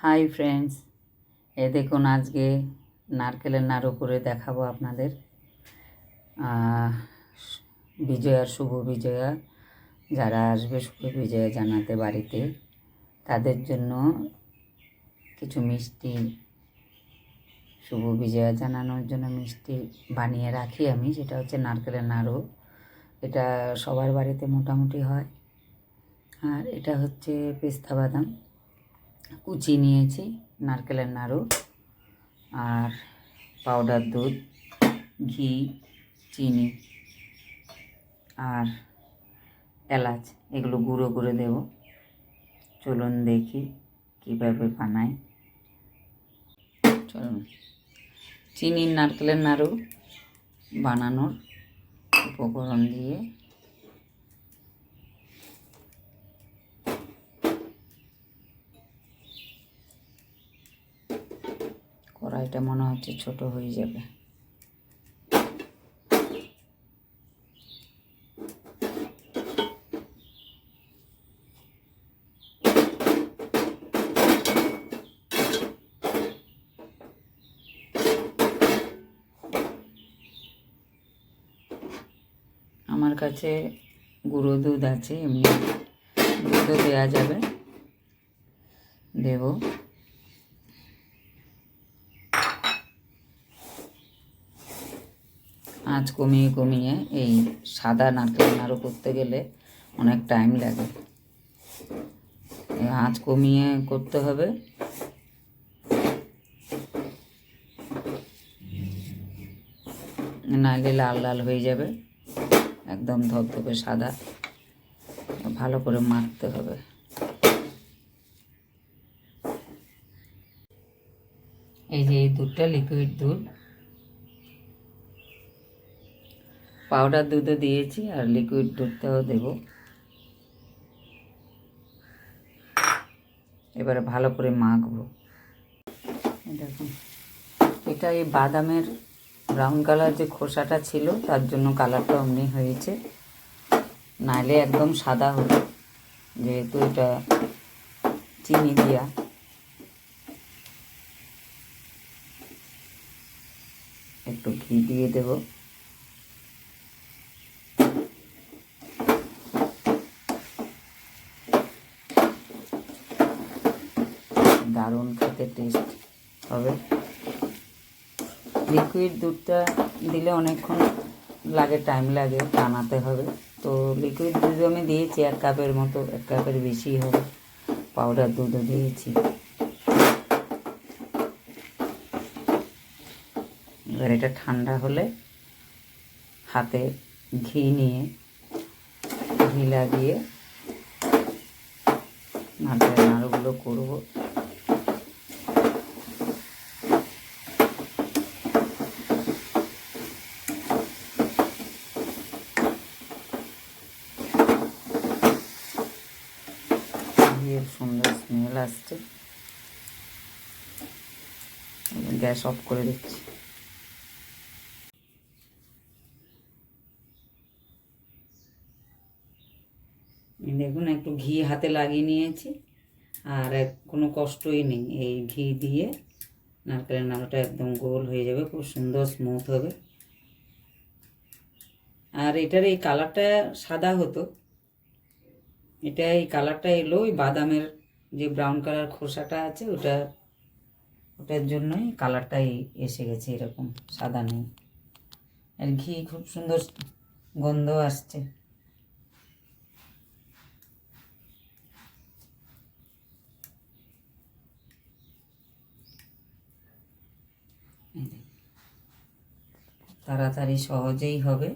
Hi friends, দেখুন আজকে নারকেলের নাড়ু করে দেখাবো আপনাদের। বিজয়ার শুভ বিজয়া যারা আসবে শুভ বিজয়া জানাতে বাড়িতে, তাদের জন্য কিছু মিষ্টি শুভ বিজয়া জানানোর জন্য মিষ্টি বানিয়ে রাখি আমি। সেটা হচ্ছে নারকেলের নাড়ু। এটা সবার বাড়িতে মোটামুটি হয়। আর এটা হচ্ছে পেস্তা বাদাম কুচি নিয়েছি, নারকেলের নাড়ু, আর পাউডার দুধ, ঘি, চিনি আর এলাচ, এগুলো গুঁড়ো করে দেব। চলুন দেখি কীভাবে বানাই। চলুন চিনির নারকেলের নাড়ু বানানোর উপকরণ দিয়ে কড়াইটা মনে হচ্ছে ছোট হয়ে যাবে। আমার কাছে গুঁড়ো দুধ আছে, এমনি দুধও দেওয়া যাবে, দেব। আঁচ কমিয়ে কমিয়ে এই সাদা নারকেল নাড়ু করতে গেলে অনেক টাইম লাগে। আঁচ কমিয়ে করতে হবে, নাইলে লাল লাল হয়ে যাবে, একদম ধবধবে সাদা। ভালো করে মাখতে হবে। এই যে এই দুধটা লিকুইড দুধ, পাউডার দুধও দিয়েছি আর লিকুইড দুধটাও দেব। এবারে ভালো করে মাখবো। দেখুন, এটা এই বাদামের ব্রাউন কালার যে খোসাটা ছিল তার জন্য কালারটা অমনি হয়েছে, নাইলে একদম সাদা হতো। যেহেতু এটা চিনি দিয়া, একটু ঘি দিয়ে দেব। দারুণ খেতে টেস্ট হবে। লিকুইড দুধটা দিলে অনেকক্ষণ লাগে, টাইম লাগে, টানাতে হবে। তো লিকুইড দুধ আমি দিয়েছি 1 কাপের মতো, 1 কাপের বেশি হবে। পাউডার দুধও দিয়েছি। এবার এটা ঠান্ডা হলে হাতে ঘি নিয়ে ঘি লাগিয়ে নারকেলের নাড়ুগুলো করব। সুন্দর স্মেল আসছে। গ্যাস অফ করে দিচ্ছি। দেখুন, একটু ঘি হাতে লাগিয়ে নিয়েছি, আর কোনো কষ্টই নেই। এই ঘি দিয়ে নারকেলের নাড়ুটা একদম গোল হয়ে যাবে, খুব সুন্দর স্মুথ হবে। আর এটার এই কালারটা সাদা হতো, এটা এই কালারটা এলো ওই বাদামের যে ব্রাউন কালার খোসাটা আছে ওটার জন্যই কালারটাই এসে গেছে, এরকম সাদা নেই। আর ঘি খুব সুন্দর গন্ধ আসছে। তাড়াতাড়ি সহজেই হবে।